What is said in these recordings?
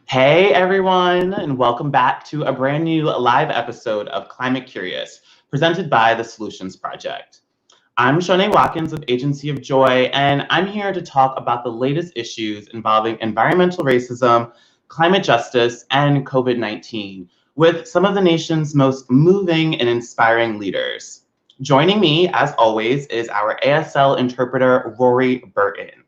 Hey everyone, and welcome back to a brand new live episode of Climate Curious, presented by the Solutions Project. I'm Shanae Watkins of Agency of Joy, and I'm here to talk about the latest issues involving environmental racism, climate justice, and COVID-19, with some of the nation's most moving and inspiring leaders. Joining me, as always, is our ASL interpreter, Rory Burton.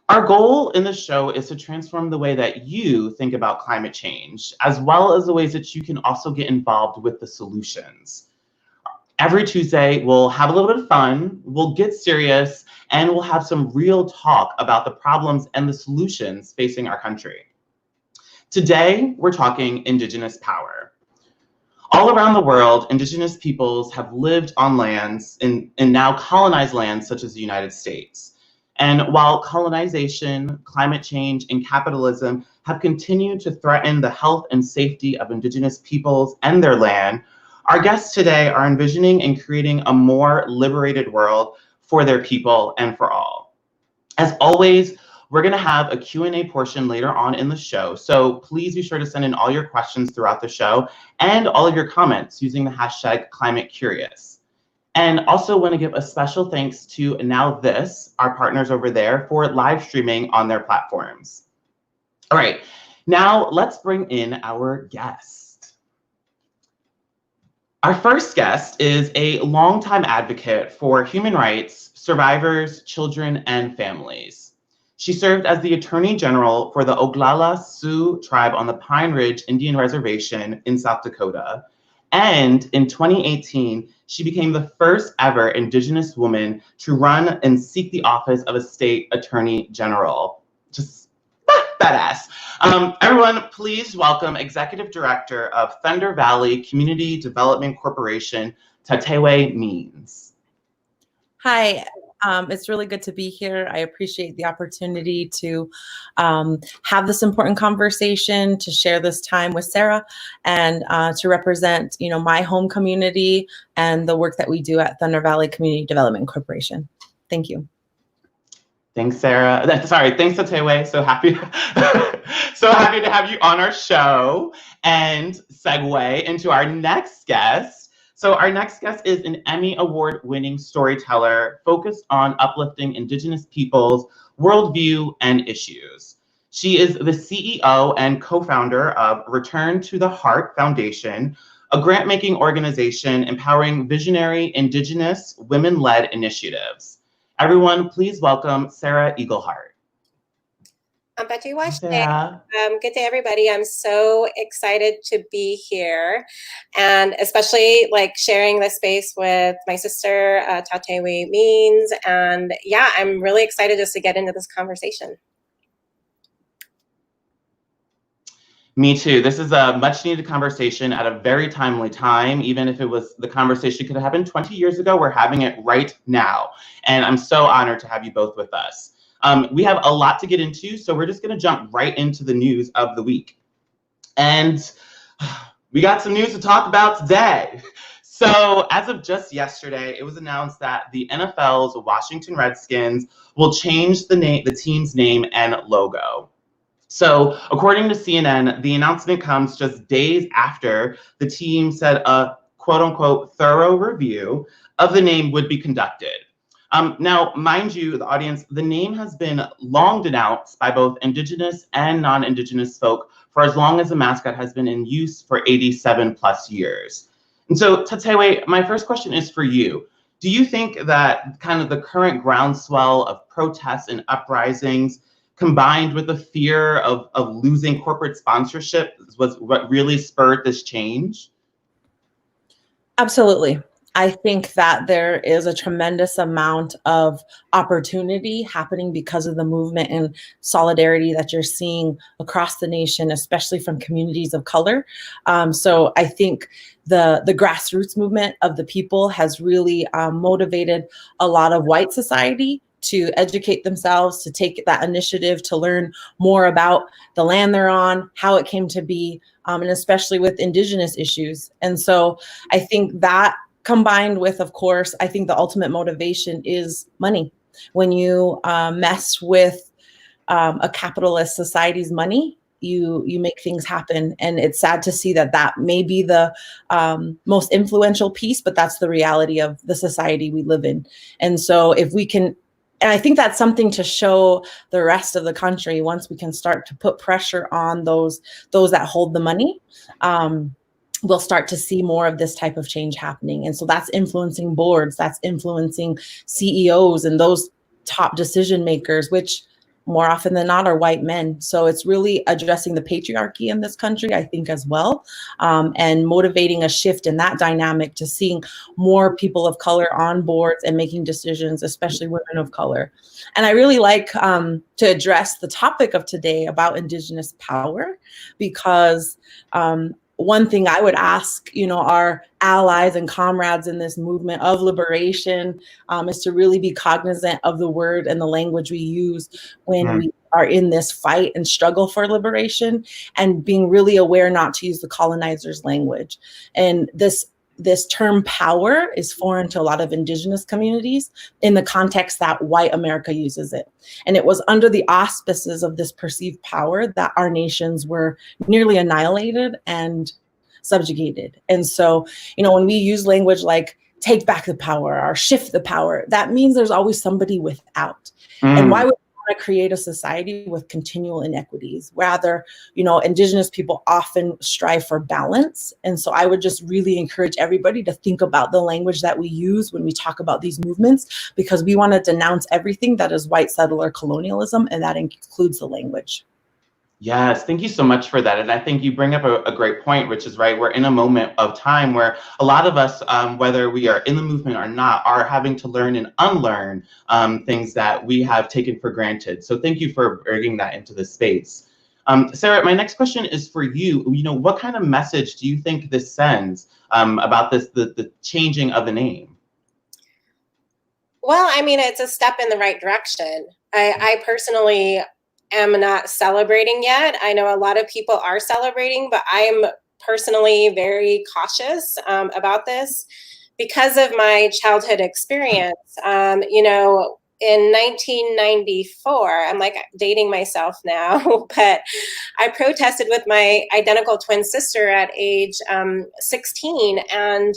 Our goal in the show is to transform the way that you think about climate change, as well as the ways that you can also get involved with the solutions. Every Tuesday, we'll have a little bit of fun, we'll get serious, and we'll have some real talk about the problems and the solutions facing our country. Today, we're talking Indigenous power. All around the world, Indigenous peoples have lived on lands and now colonized lands such as the United States. And while colonization, climate change, and capitalism have continued to threaten the health and safety of Indigenous peoples and their land, our guests today are envisioning and creating a more liberated world for their people and for all. As always, we're going to have a Q&A portion later on in the show, so please be sure to send in all your questions throughout the show and all of your comments using the hashtag ClimateCurious. And also want to give a special thanks to Now This, our partners over there, for live streaming on their platforms. All right, now let's bring in our guest. Our first guest is a longtime advocate for human rights, survivors, children, and families. She served as the Attorney General for the Oglala Sioux tribe on the Pine Ridge Indian Reservation in South Dakota. And in 2018, she became the first ever Indigenous woman to run and seek the office of a state attorney general. Just badass. Everyone, please welcome Executive Director of Thunder Valley Community Development Corporation, Tatewin Means. Hi. It's really good to be here. I appreciate the opportunity to have this important conversation, to share this time with Sarah, and to represent, my home community and the work that we do at Thunder Valley Community Development Corporation. Thank you. Thanks, Sarah. Thanks, Tatewin. So happy to have you on our show and segue into our next guest. So our next guest is an Emmy Award-winning storyteller focused on uplifting Indigenous peoples' worldview and issues. She is the CEO and co-founder of Return to the Heart Foundation, a grant-making organization empowering visionary Indigenous women-led initiatives. Everyone, please welcome Sarah Eaglehart. Good day, everybody. I'm so excited to be here, and especially sharing this space with my sister, Tatewin Means. And yeah, I'm really excited just to get into this conversation. Me too. This is a much needed conversation at a very timely time. Even if it was the conversation could have happened 20 years ago, we're having it right now. And I'm so honored to have you both with us. We have a lot to get into, so we're just going to jump right into the news of the week. And we got some news to talk about today. So as of just yesterday, it was announced that the NFL's Washington Redskins will change the team's name and logo. So according to CNN, the announcement comes just days after the team said a quote unquote thorough review of the name would be conducted. Now, mind you, the audience, the name has been long denounced by both Indigenous and non-Indigenous folk for as long as the mascot has been in use for 87 plus years. And so, Tatewin, my first question is for you. Do you think that kind of the current groundswell of protests and uprisings combined with the fear of losing corporate sponsorship was what really spurred this change? Absolutely. I think that there is a tremendous amount of opportunity happening because of the movement and solidarity that you're seeing across the nation, especially from communities of color. So I think the grassroots movement of the people has really motivated a lot of white society to educate themselves, to take that initiative, to learn more about the land they're on, how it came to be, and especially with Indigenous issues. And so I think that combined with, of course, I think the ultimate motivation is money. When you mess with a capitalist society's money, you make things happen. And it's sad to see that may be the most influential piece, but that's the reality of the society we live in. And so if we can, and I think that's something to show the rest of the country, once we can start to put pressure on those that hold the money, we'll start to see more of this type of change happening. And so that's influencing boards, that's influencing CEOs and those top decision makers, which more often than not are white men. So it's really addressing the patriarchy in this country, I think, as well, and motivating a shift in that dynamic to seeing more people of color on boards and making decisions, especially women of color. And I really like to address the topic of today about Indigenous power, because one thing I would ask, our allies and comrades in this movement of liberation is to really be cognizant of the word and the language we use when we are in this fight and struggle for liberation, and being really aware not to use the colonizer's language. And this term power is foreign to a lot of Indigenous communities in the context that white America uses it. And it was under the auspices of this perceived power that our nations were nearly annihilated and subjugated. And so, when we use language like take back the power or shift the power, that means there's always somebody without. And why would to create a society with continual inequities? Rather, Indigenous people often strive for balance. And so I would just really encourage everybody to think about the language that we use when we talk about these movements, because we want to denounce everything that is white settler colonialism, and that includes the language. Yes, thank you so much for that. And I think you bring up a great point, which is right. We're in a moment of time where a lot of us, whether we are in the movement or not, are having to learn and unlearn things that we have taken for granted. So thank you for bringing that into the space. Sarah, my next question is for you. What kind of message do you think this sends about the changing of the name? Well, it's a step in the right direction. I personally am not celebrating yet. I know a lot of people are celebrating, but I'm personally very cautious about this because of my childhood experience. In 1994, I'm like dating myself now, but I protested with my identical twin sister at age 16. And,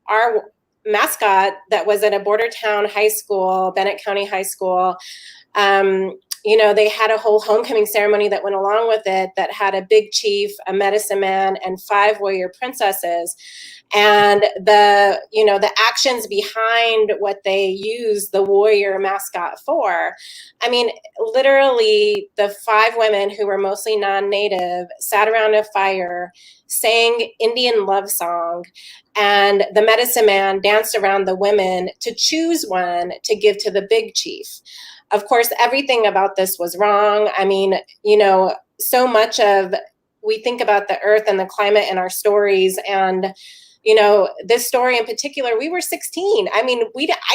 our mascot that was at a border town high school, Bennett County High School, they had a whole homecoming ceremony that went along with it that had a big chief, a medicine man, and 5 warrior princesses. And the actions behind what they used the warrior mascot for, literally the 5 women who were mostly non-native sat around a fire, sang Indian love song, and the medicine man danced around the women to choose one to give to the big chief. Of course, everything about this was wrong. So much of, we think about the earth and the climate in our stories, and this story in particular, we were 16. I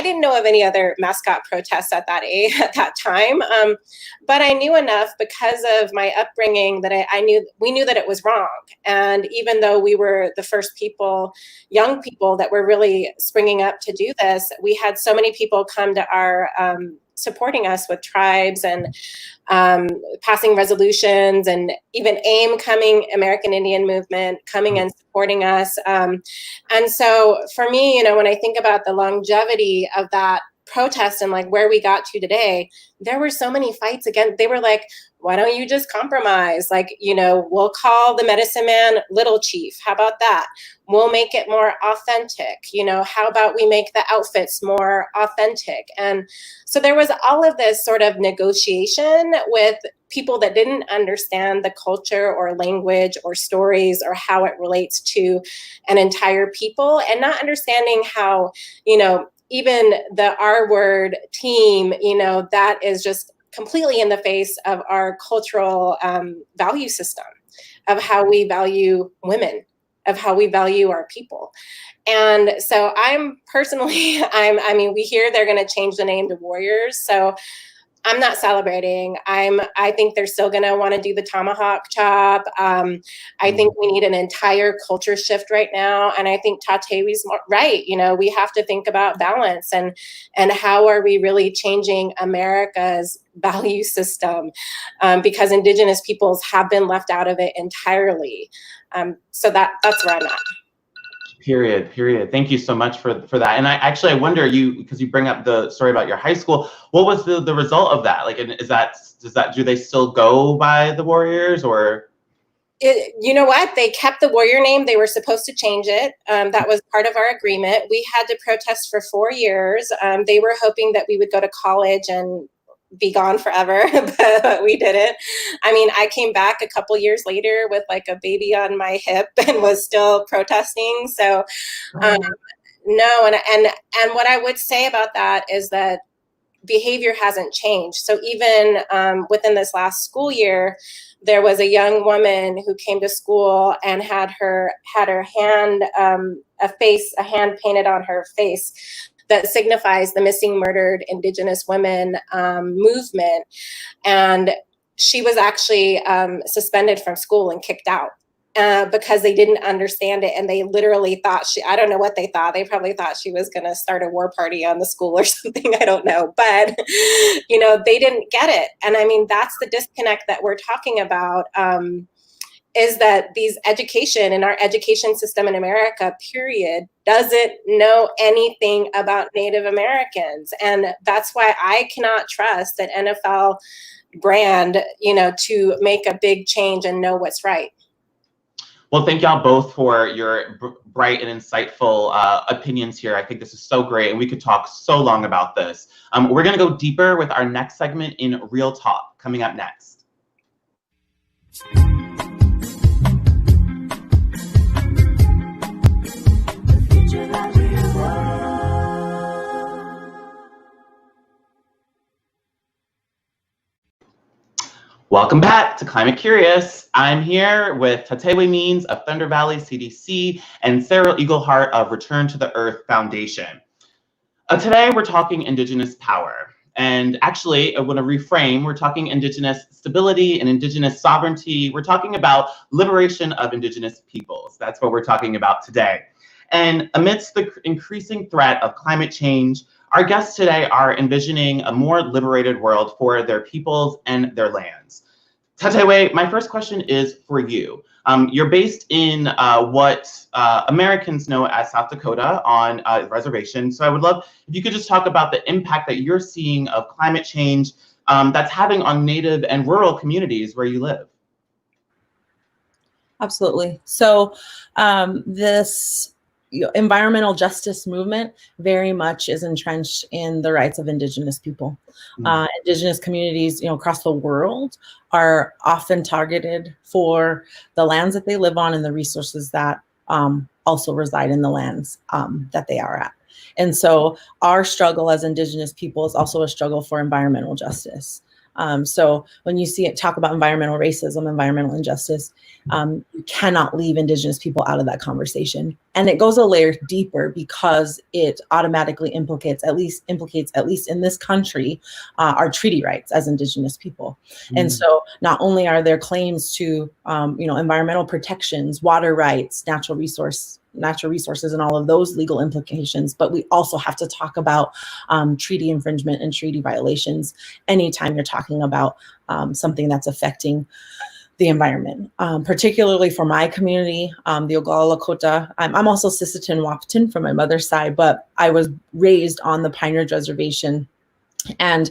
didn't know of any other mascot protests at that age, at that time. But I knew enough because of my upbringing that we knew that it was wrong. And even though we were the first young people that were really springing up to do this, we had so many people come to our supporting us with tribes and passing resolutions, and even AIM coming, American Indian Movement, coming and supporting us. And so for me, when I think about the longevity of that protest and like where we got to today, there were so many fights again. They were like, why don't you just compromise? We'll call the medicine man Little Chief. How about that? We'll make it more authentic. How about we make the outfits more authentic? And so there was all of this sort of negotiation with people that didn't understand the culture or language or stories or how it relates to an entire people, and not understanding how, even the R word team, that is just completely in the face of our cultural value system, of how we value women, of how we value our people. And so I'm personally, we hear they're going to change the name to Warriors. So I'm not celebrating. I think they're still going to want to do the tomahawk chop. I think we need an entire culture shift right now. And I think Tatewin's right. You know, we have to think about balance and how are we really changing America's value system, because Indigenous peoples have been left out of it entirely. So that's where I'm at. Period. Thank you so much for that. And I wonder, because you bring up the story about your high school, what was the result of that? Like, do they still go by the Warriors, or? You know what? They kept the Warrior name. They were supposed to change it. That was part of our agreement. We had to protest for 4 years. They were hoping that we would go to college and be gone forever, but we didn't. I mean, I came back a couple years later with like a baby on my hip and was still protesting. So no, and what I would say about that is that behavior hasn't changed. So even within this last school year, there was a young woman who came to school and had her hand, a hand painted on her face that signifies the missing, murdered Indigenous women movement. And she was actually suspended from school and kicked out because they didn't understand it. And they literally thought I don't know what they thought. They probably thought she was going to start a war party on the school or something. I don't know. But, you know, they didn't get it. And I mean, that's the disconnect that we're talking about. Is that these education in our education system in America, period, doesn't know anything about Native Americans. And that's why I cannot trust an NFL brand, you know, to make a big change and know what's right. Well, thank y'all both for your bright and insightful opinions here. I think this is so great, and we could talk so long about this. We're going to go deeper with our next segment in Real Talk, coming up next. Welcome back to Climate Curious. I'm here with Tatewin Means of Thunder Valley CDC and Sarah Eagleheart of Return to the Earth Foundation. Today we're talking Indigenous power. And actually, I want to reframe, we're talking Indigenous stability and Indigenous sovereignty. We're talking about liberation of Indigenous peoples. That's what we're talking about today. And amidst the increasing threat of climate change, our guests today are envisioning a more liberated world for their peoples and their lands. Tatewin, my first question is for you. You're based in what Americans know as South Dakota on a reservation. So I would love if you could just talk about the impact that you're seeing of climate change that's having on Native and rural communities where you live. Absolutely. So this environmental justice movement very much is entrenched in the rights of Indigenous people. Indigenous communities, across the world are often targeted for the lands that they live on and the resources that also reside in the lands that they are at. And so our struggle as Indigenous people is also a struggle for environmental justice. So when you see it talk about environmental racism, environmental injustice, you cannot leave Indigenous people out of that conversation. And it goes a layer deeper because it automatically implicates, at least in this country, our treaty rights as Indigenous people. And so not only are there claims to, environmental protections, water rights, natural resources and all of those legal implications, but we also have to talk about treaty infringement and treaty violations anytime you're talking about something that's affecting the environment, particularly for my community, the Oglala Lakota. I'm also Sisseton Wahpeton from my mother's side, but I was raised on the Pine Ridge Reservation. And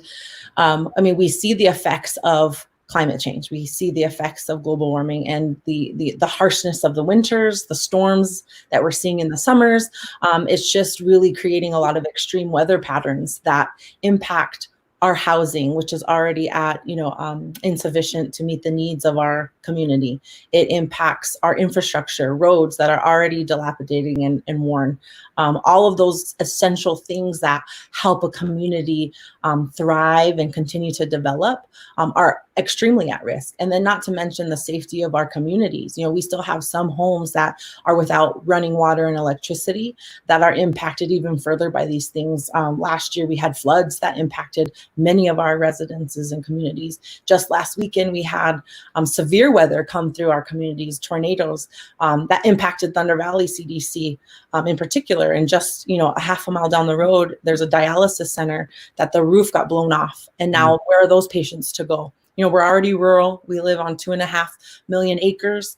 we see the effects of climate change. We see the effects of global warming and the harshness of the winters, the storms that we're seeing in the summers. It's just really creating a lot of extreme weather patterns that impact our housing, which is already at, insufficient to meet the needs of our community. It impacts our infrastructure, roads that are already dilapidating and worn. All of those essential things that help a community thrive and continue to develop are extremely at risk. And then not to mention the safety of our communities. You know, we still have some homes that are without running water and electricity that are impacted even further by these things. Last year, we had floods that impacted many of our residences and communities. Just last weekend, we had severe weather come through our communities, tornadoes that impacted Thunder Valley CDC in particular. And just, you know, a half a mile down the road, there's a dialysis center that the roof got blown off. And now where are those patients to go? You know, we're already rural. We live on 2.5 million acres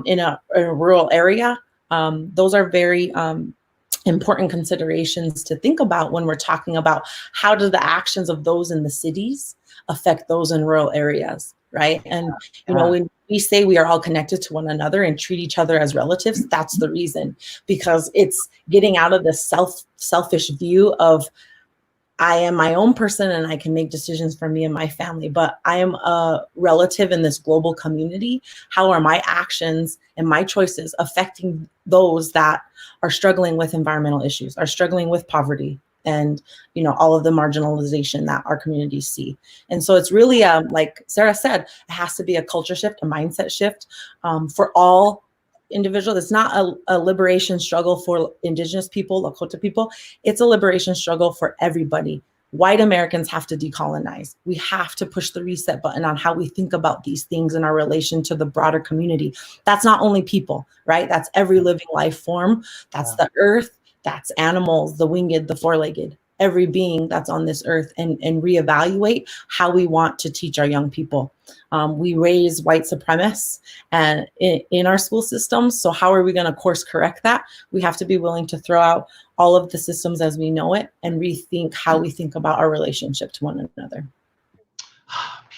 in a rural area. Those are very important considerations to think about when we're talking about how do the actions of those in the cities affect those in rural areas, right? And, you know, when we say we are all connected to one another and treat each other as relatives, that's the reason, because it's getting out of this selfish view of I am my own person and I can make decisions for me and my family, but I am a relative in this global community. How are my actions and my choices affecting those that are struggling with environmental issues, are struggling with poverty, and, you know, all of the marginalization that our communities see? And so it's really, like Sarah said, it has to be a culture shift, a mindset shift for all individuals. It's not a liberation struggle for Indigenous people, Lakota people. It's a liberation struggle for everybody. White Americans have to decolonize. We have to push the reset button on how we think about these things in our relation to the broader community. That's not only people, right? That's every living life form. That's the earth. That's animals, the winged, the four-legged, every being that's on this earth, and reevaluate how we want to teach our young people. We raise white supremacists and in our school systems. So how are we going to course correct that? We have to be willing to throw out all of the systems as we know it and rethink how we think about our relationship to one another.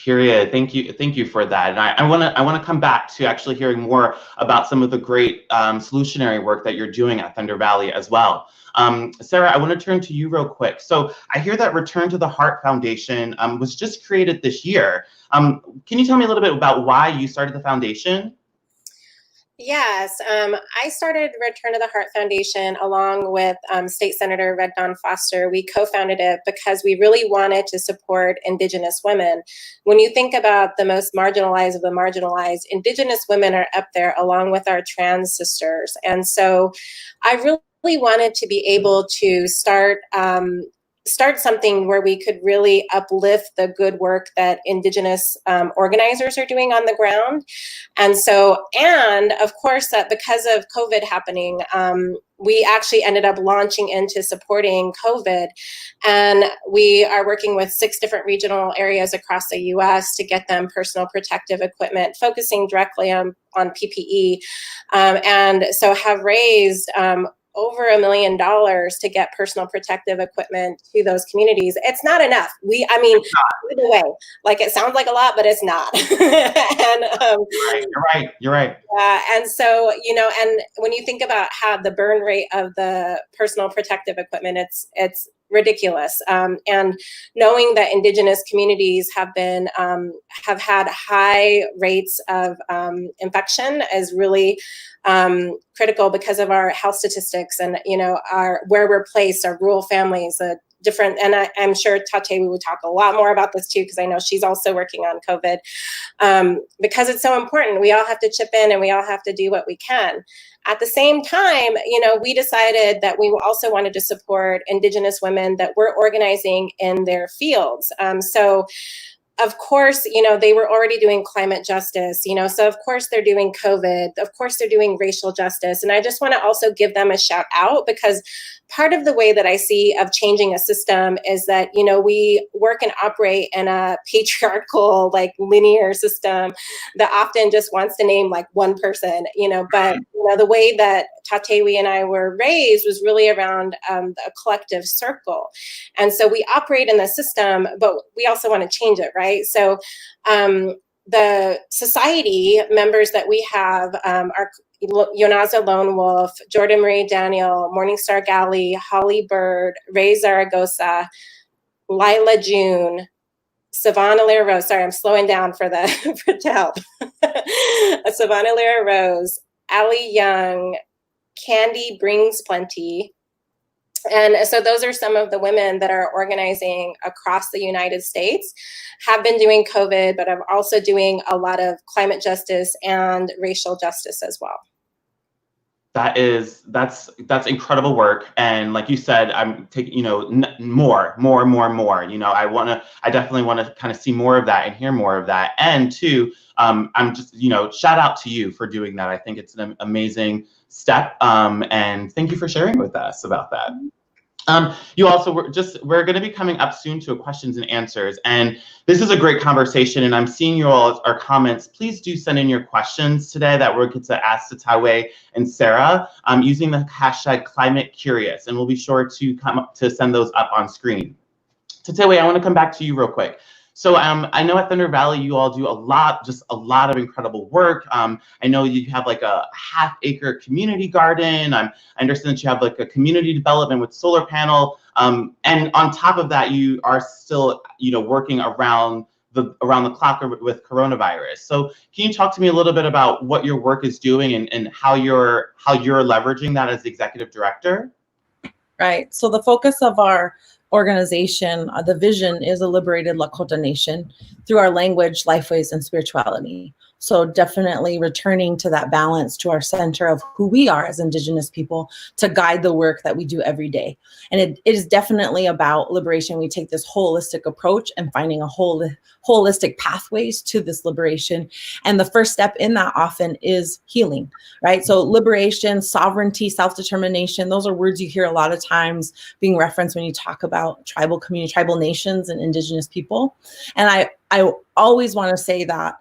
Period. Thank you for that. And I want to come back to actually hearing more about some of the great solutionary work that you're doing at Thunder Valley as well. Sarah, I want to turn to you real quick. So I hear that Return to the Heart Foundation was just created this year. Can you tell me a little bit about why you started the foundation? Yes, I started Return to the Heart Foundation along with State Senator Red Dawn Foster. We co-founded it because we really wanted to support Indigenous women. When you think about the most marginalized of the marginalized, Indigenous women are up there along with our trans sisters. And so I really wanted to be able to start something where we could really uplift the good work that Indigenous organizers are doing on the ground. And so, and of course, that because of COVID happening, we actually ended up launching into supporting COVID. And we are working with 6 different regional areas across the US to get them personal protective equipment, focusing directly on PPE. And so have raised over $1 million to get personal protective equipment to those communities. It's not enough. I mean, either way, like it sounds like a lot, but it's not. And You're right. and so, you know, and when you think about how the burn rate of the personal protective equipment, it's ridiculous. And knowing that Indigenous communities have had high rates of infection is really critical because of our health statistics and, you know, where we're placed, our rural families, different, and I'm sure Tatewin will talk a lot more about this too, because I know she's also working on COVID, because it's so important. We all have to chip in and we all have to do what we can. At the same time, you know, we decided that we also wanted to support Indigenous women that were organizing in their fields. So of course, you know, they were already doing climate justice, you know, so of course they're doing COVID, of course they're doing racial justice. And I just want to also give them a shout out, because part of the way that I see of changing a system is that, you know, we work and operate in a patriarchal, like linear system that often just wants to name like one person, you know, but you know, the way that Tatewin and I were raised was really around a collective circle. And so we operate in the system, but we also want to change it, right? So the society members that we have are Yonaza Lone Wolf, Jordan Marie Daniel, Morningstar Galley, Holly Bird, Ray Zaragoza, Lila June, Savannah Lyra Rose. Sorry, I'm slowing down for to help. Savannah Lyra Rose, Allie Young, Candy Brings Plenty, And so those are some of the women that are organizing across the United States, have been doing COVID, but are also doing a lot of climate justice and racial justice as well. That's incredible work. And like you said, I'm taking, you know, more. I definitely want to kind of see more of that and hear more of that. And two, I'm just, you know, shout out to you for doing that. I think it's an amazing step. And thank you for sharing with us about that. You also we're going to be coming up soon to a questions and answers, and this is a great conversation, and I'm seeing you all our comments. Please do send in your questions today that we'll get to ask to Tatewin and Sarah using the hashtag #ClimateCurious, and we'll be sure to send those up on screen. Tatewin, I want to come back to you real quick. So I know at Thunder Valley you all do just a lot of incredible work. I know you have like a half-acre community garden. I understand that you have like a community development with solar panel, and on top of that, you are still, you know, working around the clock with coronavirus. So can you talk to me a little bit about what your work is doing and how you're leveraging that as the executive director? Right. So the focus of our organization, the vision is a liberated Lakota nation through our language, lifeways, and spirituality. So definitely returning to that balance, to our center of who we are as Indigenous people, to guide the work that we do every day. And it is definitely about liberation. We take this holistic approach and finding a holistic pathways to this liberation. And the first step in that often is healing, right? So liberation, sovereignty, self-determination, those are words you hear a lot of times being referenced when you talk about tribal community, tribal nations and Indigenous people. And I always want to say that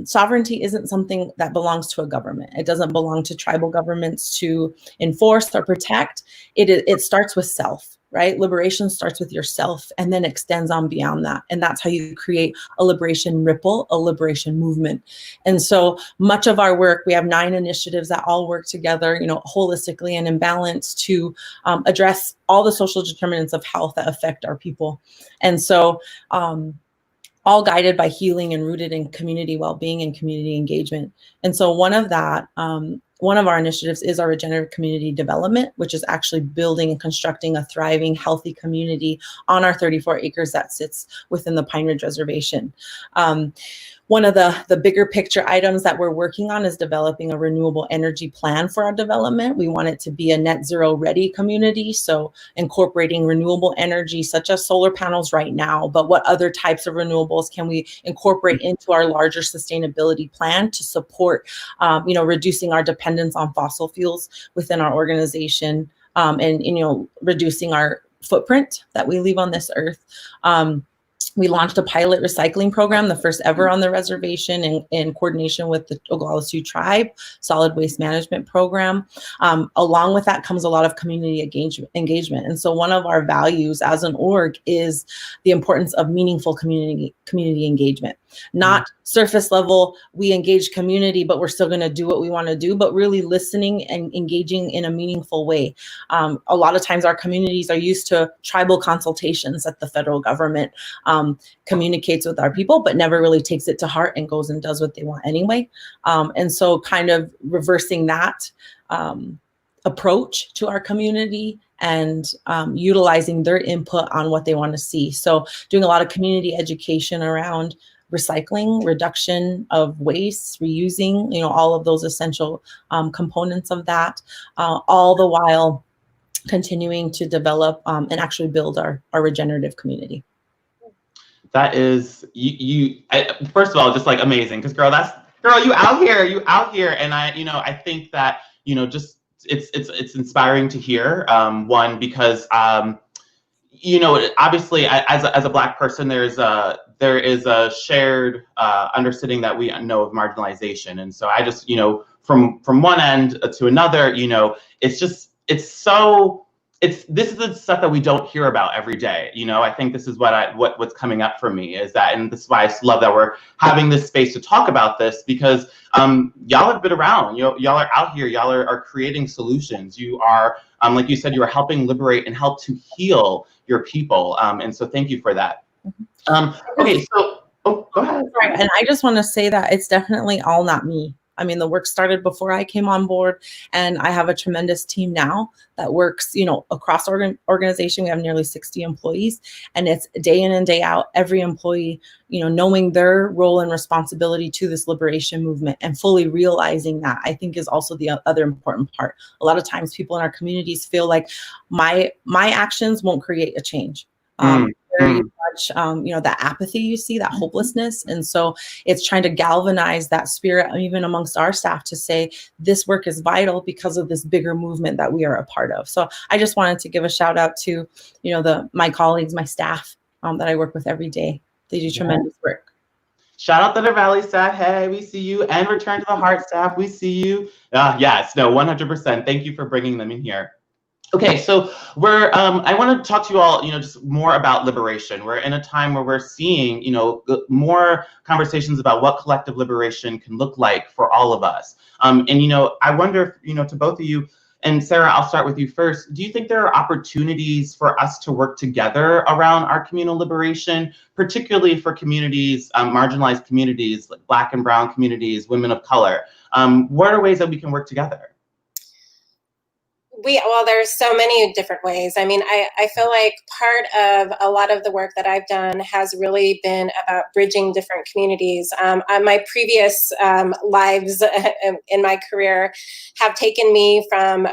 sovereignty isn't something that belongs to a government. It doesn't belong to tribal governments to enforce or protect. It starts with self, right? Liberation starts with yourself and then extends on beyond that. And that's how you create a liberation ripple, a liberation movement. And so much of our work, we have 9 initiatives that all work together, you know, holistically and in balance to address all the social determinants of health that affect our people. And so, all guided by healing and rooted in community well-being and community engagement. And so one of our initiatives is our regenerative community development, which is actually building and constructing a thriving, healthy community on our 34 acres that sits within the Pine Ridge Reservation. One of the bigger picture items that we're working on is developing a renewable energy plan for our development. We want it to be a net zero ready community. So incorporating renewable energy such as solar panels right now, but what other types of renewables can we incorporate into our larger sustainability plan to support, you know, reducing our dependence on fossil fuels within our organization, and, you know, reducing our footprint that we leave on this earth. We launched a pilot recycling program, the first ever on the reservation, in coordination with the Oglala Sioux Tribe solid waste management program. Along with that comes a lot of community engagement. And so one of our values as an org is the importance of meaningful community engagement. Not surface level, we engage community, but we're still going to do what we want to do, but really listening and engaging in a meaningful way. A lot of times our communities are used to tribal consultations that the federal government communicates with our people, but never really takes it to heart and goes and does what they want anyway. And so kind of reversing that approach to our community and utilizing their input on what they want to see. So doing a lot of community education around recycling, reduction of waste, reusing, you know, all of those essential components of that, all the while continuing to develop and actually build our regenerative community. That is, first of all, just like amazing, because girl, you out here, and I think that, you know, just it's inspiring to hear. One, because you know, obviously as a Black person, there is a shared understanding that we know of marginalization, and so I just, you know, from one end to another, you know, this is the stuff that we don't hear about every day. You know, I think this is what's coming up for me is that, and this is why I love that we're having this space to talk about this, because y'all have been around, y'all are out here, y'all are creating solutions. You are, like you said, you are helping liberate and help to heal your people. And so thank you for that. Okay, so, go ahead. Right, and I just want to say that it's definitely all not me. I mean, the work started before I came on board, and I have a tremendous team now that works, across organization. We have nearly 60 employees, and it's day in and day out, every employee, knowing their role and responsibility to this liberation movement and fully realizing that, I think, is also the other important part. A lot of times people in our communities feel like my actions won't create a change. Very much, that apathy you see, that hopelessness. And so it's trying to galvanize that spirit, even amongst our staff, to say this work is vital because of this bigger movement that we are a part of. So I just wanted to give a shout out to, my colleagues, my staff that I work with every day. They do tremendous work. Shout out to the Valley staff. Hey, we see you. And Return to the Heart staff. We see you. Yes, no, 100%. Thank you for bringing them in here. Okay, so I want to talk to you all, just more about liberation. We're in a time where we're seeing, more conversations about what collective liberation can look like for all of us. And, I wonder, to both of you, and Sarah, I'll start with you first. Do you think there are opportunities for us to work together around our communal liberation, particularly for communities, marginalized communities, like Black and Brown communities, women of color? What are ways that we can work together? There's so many different ways. I mean, I feel like part of a lot of the work that I've done has really been about bridging different communities. My previous lives in my career have taken me from,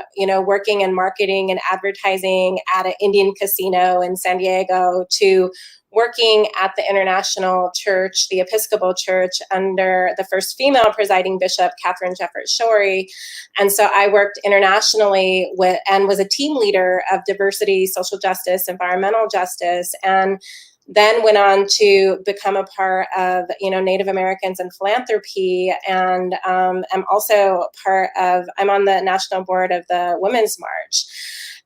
working in marketing and advertising at an Indian casino in San Diego to working at the International Church, the Episcopal Church, under the first female presiding bishop, Catherine Jefferts Schori. And so I worked internationally and was a team leader of diversity, social justice, environmental justice, and then went on to become a part of, Native Americans and philanthropy. And I'm also I'm on the national board of the Women's March.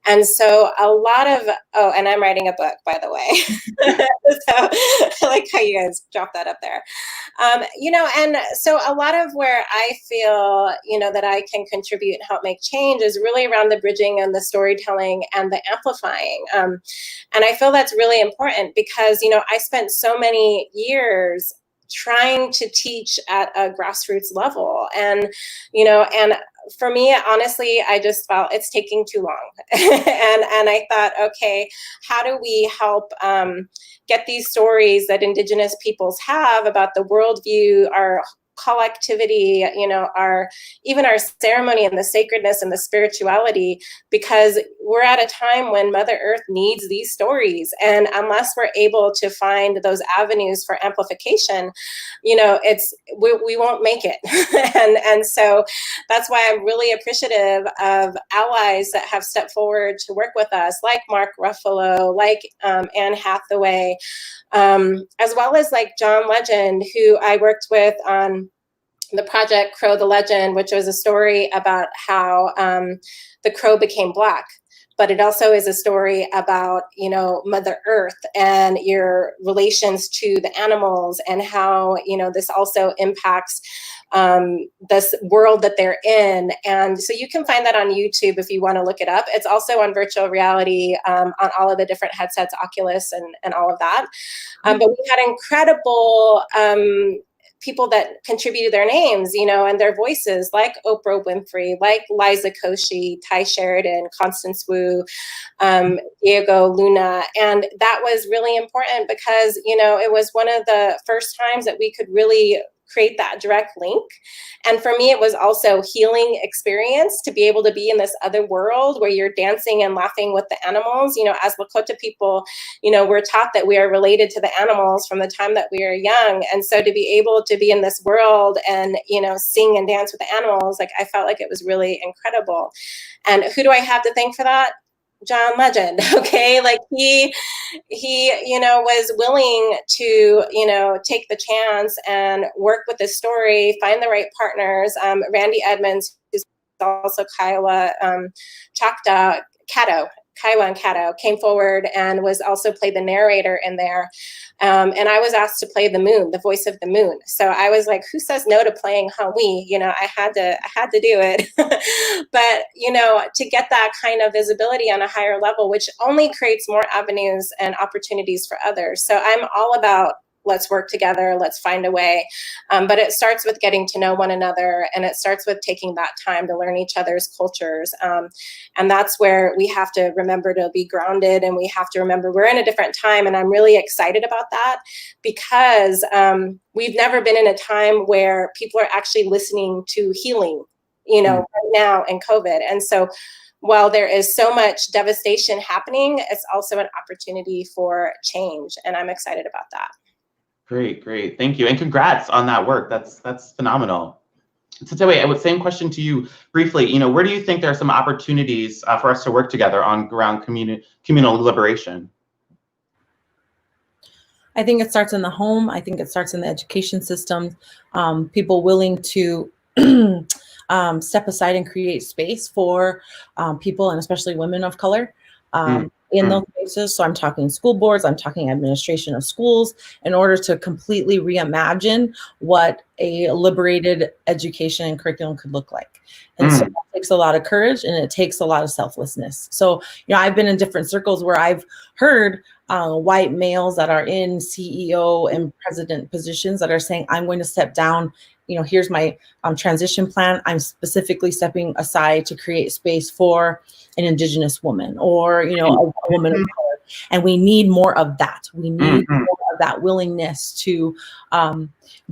And so a lot of, and I'm writing a book, by the way. So I like how you guys dropped that up there. And so a lot of where I feel, that I can contribute and help make change is really around the bridging and the storytelling and the amplifying. And I feel that's really important because, I spent so many years trying to teach at a grassroots level. And, for me, honestly, I just felt it's taking too long. and I thought, okay, how do we help get these stories that Indigenous peoples have about the worldview, our collectivity, our ceremony and the sacredness and the spirituality, because we're at a time when Mother Earth needs these stories. And unless we're able to find those avenues for amplification, we won't make it. and so that's why I'm really appreciative of allies that have stepped forward to work with us, like Mark Ruffalo, like Anne Hathaway, as well as like John Legend, who I worked with on the project Crow the Legend, which was a story about how the crow became Black. But it also is a story about, Mother Earth and your relations to the animals and how, this also impacts this world that they're in. And so you can find that on YouTube if you want to look it up. It's also on virtual reality on all of the different headsets, Oculus and all of that. But we had incredible people that contributed their names, and their voices, like Oprah Winfrey, like Liza Koshy, Ty Sheridan, Constance Wu, Diego Luna. And that was really important because, it was one of the first times that we could really create that direct link. And for me, it was also healing experience to be able to be in this other world where you're dancing and laughing with the animals. As Lakota people, we're taught that we are related to the animals from the time that we are young. And so to be able to be in this world and, sing and dance with the animals, like I felt like it was really incredible. And who do I have to thank for that? John Legend. Okay. Like he, was willing to, take the chance and work with this story, find the right partners. Randy Edmonds, who's also Kiowa, Choctaw, Kiowa and Caddo, came forward and was also played the narrator in there. And I was asked to play the moon, the voice of the moon. So I was like, who says no to playing Hawi? I had to do it. But, to get that kind of visibility on a higher level, which only creates more avenues and opportunities for others. So I'm all about let's work together, let's find a way. But it starts with getting to know one another, and it starts with taking that time to learn each other's cultures. And that's where we have to remember to be grounded, and we have to remember we're in a different time. And I'm really excited about that, because we've never been in a time where people are actually listening to healing, right now in COVID. And so while there is so much devastation happening, it's also an opportunity for change. And I'm excited about that. Great, great. Thank you. And congrats on that work. That's phenomenal. So Tatewin, same question to you briefly. Where do you think there are some opportunities for us to work together around communal liberation? I think it starts in the home. I think it starts in the education system. People willing to step aside and create space for people, and especially women of color in those spaces. So I'm talking school boards, I'm talking administration of schools, in order to completely reimagine what a liberated education and curriculum could look like. And so that takes a lot of courage, and it takes a lot of selflessness. So, I've been in different circles where I've heard white males that are in CEO and president positions that are saying, I'm going to step down. Here's my transition plan. I'm specifically stepping aside to create space for an Indigenous woman, or, a woman of color. And we need more of that. We need more of that willingness to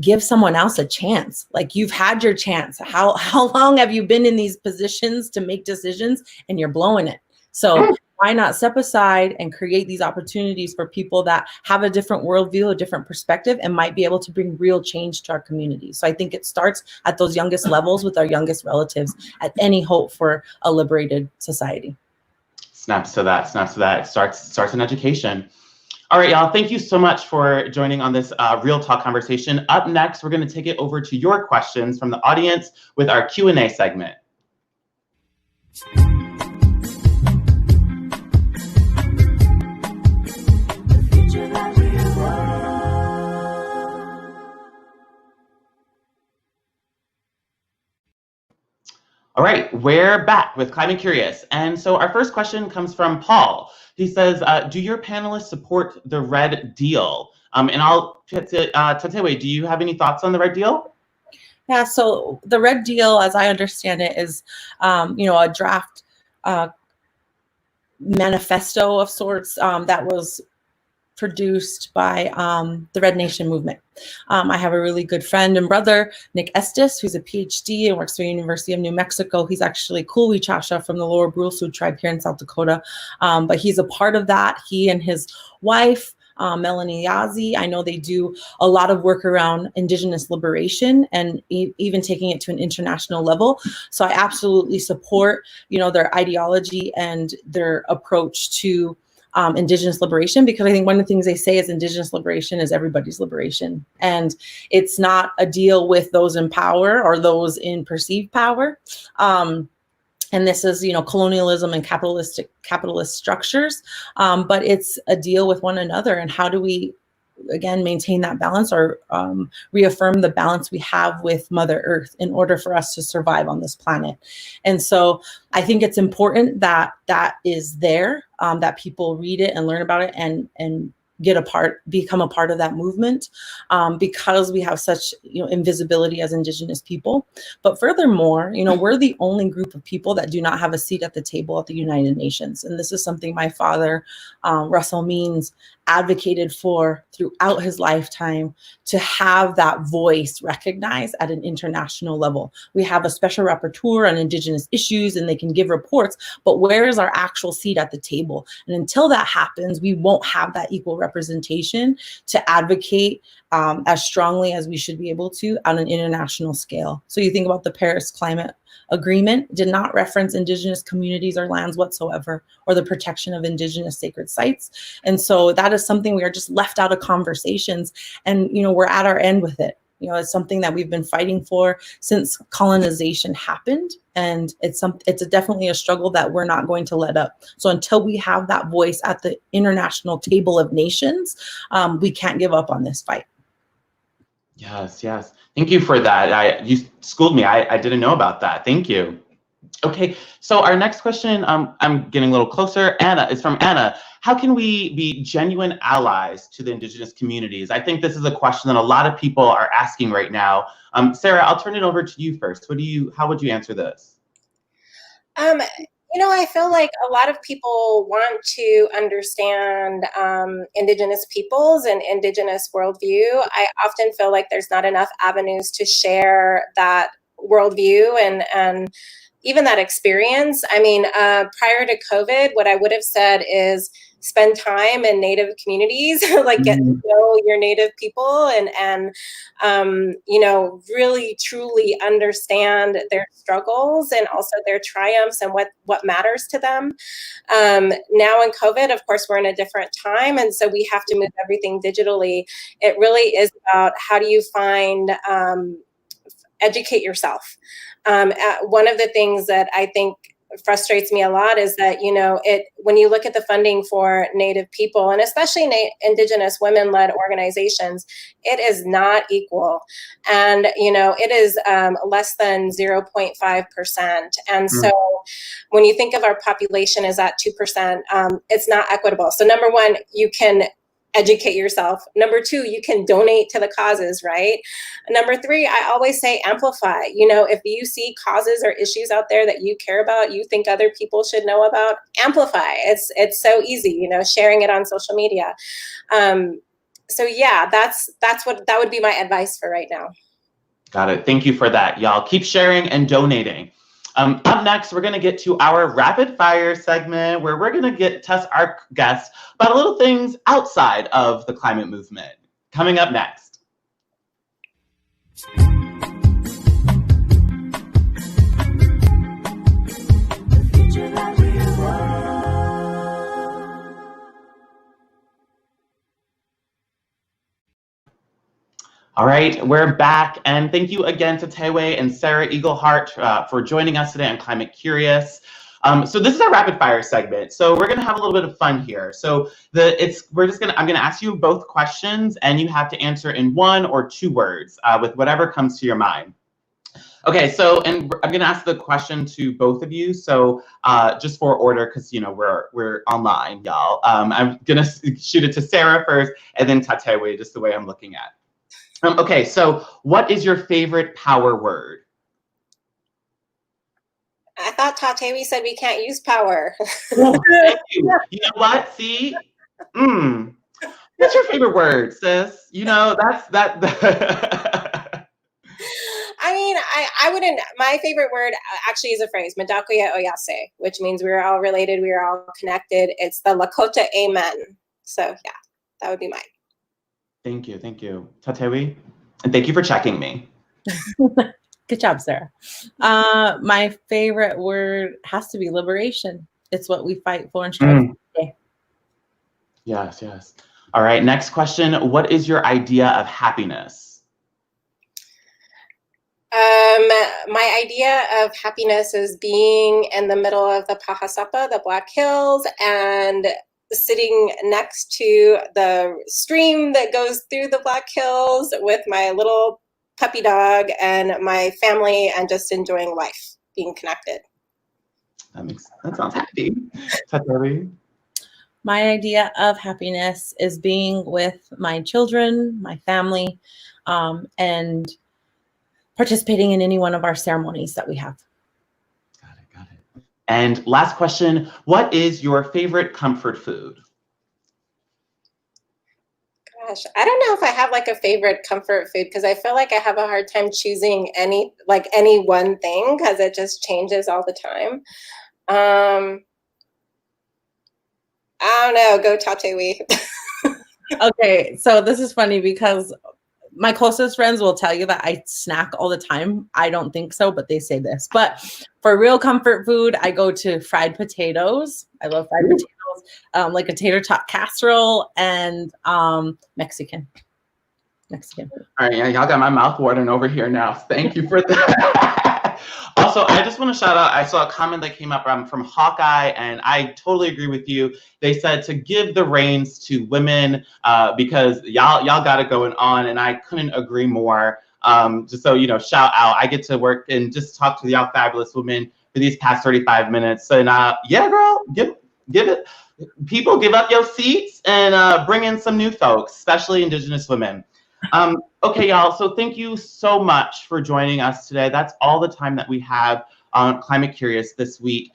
give someone else a chance. Like, you've had your chance. How long have you been in these positions to make decisions, and you're blowing it? So why not step aside and create these opportunities for people that have a different worldview, a different perspective, and might be able to bring real change to our community? So I think it starts at those youngest levels with our youngest relatives, at any hope for a liberated society. Snaps to that. It starts in education. All right, y'all, thank you so much for joining on this Real Talk conversation. Up next, we're going to take it over to your questions from the audience with our Q&A segment. All right, we're back with Climate Curious. And so our first question comes from Paul. He says, do your panelists support the Red Deal? And I'll get to Tatewin, do you have any thoughts on the Red Deal? Yeah, so the Red Deal, as I understand it, is, a draft manifesto of sorts that was produced by the Red Nation movement. I have a really good friend and brother, Nick Estes, who's a PhD and works for the University of New Mexico. He's actually Cooley-Chasha from the Lower Brule Sioux tribe here in South Dakota. But he's a part of that. He and his wife, Melanie Yazzie, I know they do a lot of work around Indigenous liberation, and even taking it to an international level. So I absolutely support, their ideology and their approach to Indigenous liberation, because I think one of the things they say is Indigenous liberation is everybody's liberation. And it's not a deal with those in power or those in perceived power. And this is, colonialism and capitalist structures, but it's a deal with one another. And how do we, again, maintain that balance, or reaffirm the balance we have with Mother Earth in order for us to survive on this planet? And so I think it's important that that is there, that people read it and learn about it, and become a part of that movement, because we have such invisibility as Indigenous people. But furthermore, we're the only group of people that do not have a seat at the table at the United Nations. And this is something my father, Russell Means, advocated for throughout his lifetime, to have that voice recognized at an international level. We have a special rapporteur on Indigenous issues, and they can give reports, but where is our actual seat at the table? And until that happens, we won't have that equal representation to advocate as strongly as we should be able to on an international scale. So you think about the Paris Climate Agreement, did not reference Indigenous communities or lands whatsoever, or the protection of Indigenous sacred sites. And so that is something we are just left out of conversations, and we're at our end with it. It's something that we've been fighting for since colonization happened, and it's definitely a struggle that we're not going to let up. So until we have that voice at the international table of nations, we can't give up on this fight. Yes. Thank you for that. You schooled me. I didn't know about that. Thank you. Okay, so our next question, I'm getting a little closer. Anna is from Anna. how can we be genuine allies to the Indigenous communities? I think this is a question that a lot of people are asking right now. Sarah, I'll turn it over to you first. How would you answer this? I feel like a lot of people want to understand Indigenous peoples and Indigenous worldview. I often feel like there's not enough avenues to share that worldview and even that experience. I mean, prior to COVID, what I would have said is spend time in Native communities, like get to know your Native people and really truly understand their struggles and also their triumphs and what matters to them. Now in COVID, of course, we're in a different time, and so we have to move everything digitally. It really is about how do you find educate yourself. One of the things that I think frustrates me a lot is that, when you look at the funding for Native people and especially Indigenous women-led organizations, it is not equal. And, it is less than 0.5%. And so when you think of our population is at 2%, it's not equitable. So number one, you can educate yourself. Number two, you can donate to the causes, right? Number three, I always say amplify. If you see causes or issues out there that you care about, you think other people should know about, amplify. It's so easy, sharing it on social media. So yeah, that would be my advice for right now. Got it. Thank you for that, y'all. Keep sharing and donating. Up next, we're going to get to our rapid fire segment where we're going to test our guests about little things outside of the climate movement. Coming up next. All right, we're back, and thank you again to Tatewin and Sarah Eaglehart for joining us today on Climate Curious. So this is our rapid fire segment. So we're gonna have a little bit of fun here. So I'm gonna ask you both questions, and you have to answer in 1 or 2 words with whatever comes to your mind. Okay, and I'm gonna ask the question to both of you. So just for order, because we're online, y'all. I'm gonna shoot it to Sarah first, and then Tatewin, just the way I'm looking at. Okay, so what is your favorite power word? I thought Tatewin said we can't use power. Thank you. You know what? See? What's your favorite word, sis? That's that. I mean, I wouldn't, my favorite word actually is a phrase, Madakuya Oyase, which means we're all related, we are all connected. It's the Lakota Amen. So yeah, that would be mine. Thank you. Tatewin, and thank you for checking me. Good job, Sarah. My favorite word has to be liberation. It's what we fight for and strive for today. Yes. All right, next question. What is your idea of happiness? My idea of happiness is being in the middle of the Pahasapa, the Black Hills, and sitting next to the stream that goes through the Black Hills with my little puppy dog and my family, and just enjoying life, being connected. That sounds happy. My idea of happiness is being with my children, my family, and participating in any one of our ceremonies that we have. Got it. And last question, what is your favorite comfort food? Gosh, I don't know if I have like a favorite comfort food, because I feel like I have a hard time choosing any one thing, because it just changes all the time. I don't know, go Tatewin. Okay, so this is funny because my closest friends will tell you that I snack all the time. I don't think so, but they say this. But for real comfort food, I go to fried potatoes. I love fried potatoes, like a tater tot casserole, and Mexican. All right, yeah, y'all got my mouth watering over here now. Thank you for that. Also, I just want to shout out, I saw a comment that came up from Hawkeye, and I totally agree with you. They said to give the reins to women because y'all got it going on, and I couldn't agree more. Just so shout out, I get to work and just talk to y'all fabulous women for these past 35 minutes. And yeah, girl, people give up your seats and bring in some new folks, especially Indigenous women. Okay, y'all, so thank you so much for joining us today. That's all the time that we have on Climate Curious this week.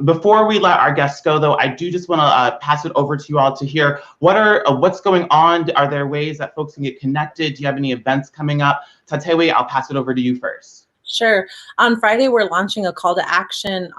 Before we let our guests go, though, I do just want to pass it over to you all to hear what's going on. Are there ways that folks can get connected? Do you have any events coming up? Tatewin, I'll pass it over to you first. Sure. On Friday, we're launching a call to action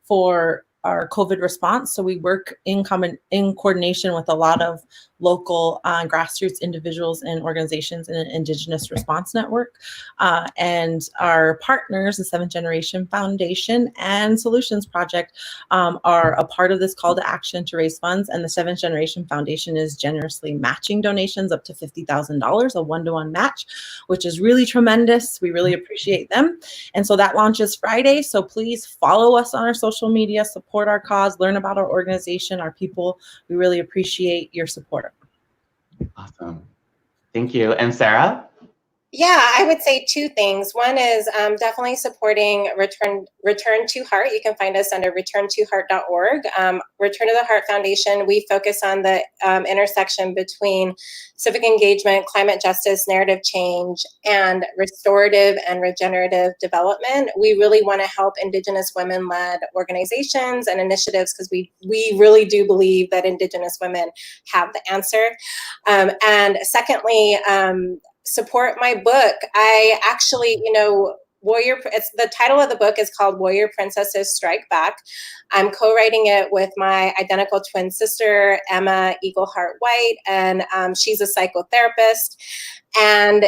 for our COVID response. So we work in coordination with a lot of local grassroots individuals and organizations in an Indigenous response network. And our partners, the 7th Generation Foundation and Solutions Project, are a part of this call to action to raise funds. And the 7th Generation Foundation is generously matching donations up to $50,000, a one-to-one match, which is really tremendous. We really appreciate them. And so that launches Friday. So please follow us on our social media, support our cause, learn about our organization, our people. We really appreciate your support. Awesome. Thank you. And Sarah? Yeah, I would say two things. One is definitely supporting Return to Heart. You can find us under returntoheart.org. Return to the Heart Foundation, we focus on the intersection between civic engagement, climate justice, narrative change, and restorative and regenerative development. We really want to help Indigenous women-led organizations and initiatives because we really do believe that Indigenous women have the answer. And secondly, support my book. I actually, the title of the book is called Warrior Princesses Strike Back. I'm co-writing it with my identical twin sister, Emma Eagleheart White, and she's a psychotherapist. And,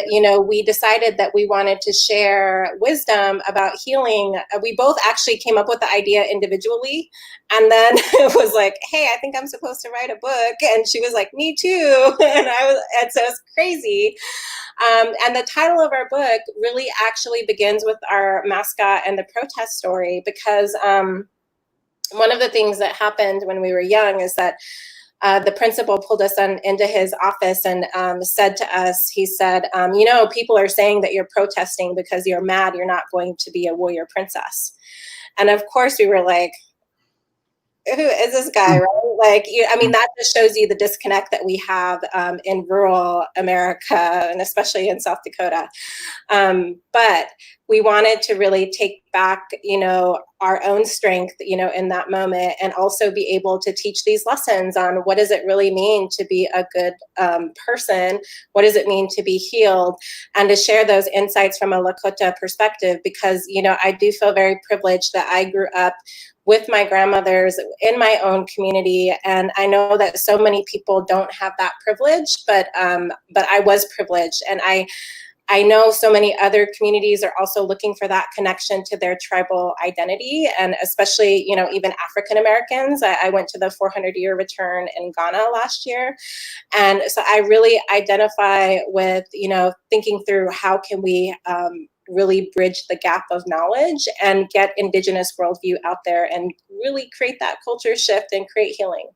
we decided that we wanted to share wisdom about healing. We both actually came up with the idea individually. And then it was like, hey, I think I'm supposed to write a book. And she was like, me too. And so it's crazy. And the title of our book really actually begins with our mascot and the protest story, because one of the things that happened when we were young is that the principal pulled us into his office and said to us, he said, people are saying that you're protesting because you're mad you're not going to be a warrior princess. And of course we were like, who is this guy, right? That just shows you the disconnect that we have in rural America and especially in South Dakota. But we wanted to really take back, our own strength, in that moment, and also be able to teach these lessons on what does it really mean to be a good person? What does it mean to be healed? And to share those insights from a Lakota perspective, because, I do feel very privileged that I grew up with my grandmothers in my own community. And I know that so many people don't have that privilege, but I was privileged. And I know so many other communities are also looking for that connection to their tribal identity, and especially, even African Americans. I went to the 400-year return in Ghana last year. And so I really identify with, thinking through how can we really bridge the gap of knowledge and get Indigenous worldview out there and really create that culture shift and create healing.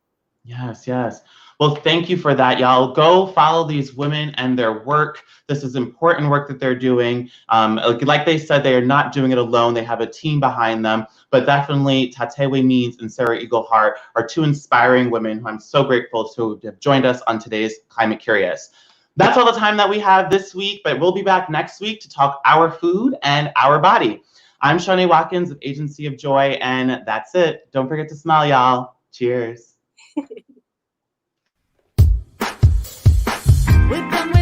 Yes, yes. Well, thank you for that, y'all. Go follow these women and their work. This is important work that they're doing. Like they said, they are not doing it alone. They have a team behind them. But definitely, Tatewin Means and Sarah Eagleheart are two inspiring women who I'm so grateful to have joined us on today's Climate Curious. That's all the time that we have this week, but we'll be back next week to talk our food and our body. I'm Shawnee Watkins of Agency of Joy, and that's it. Don't forget to smile, y'all. Cheers. We're gonna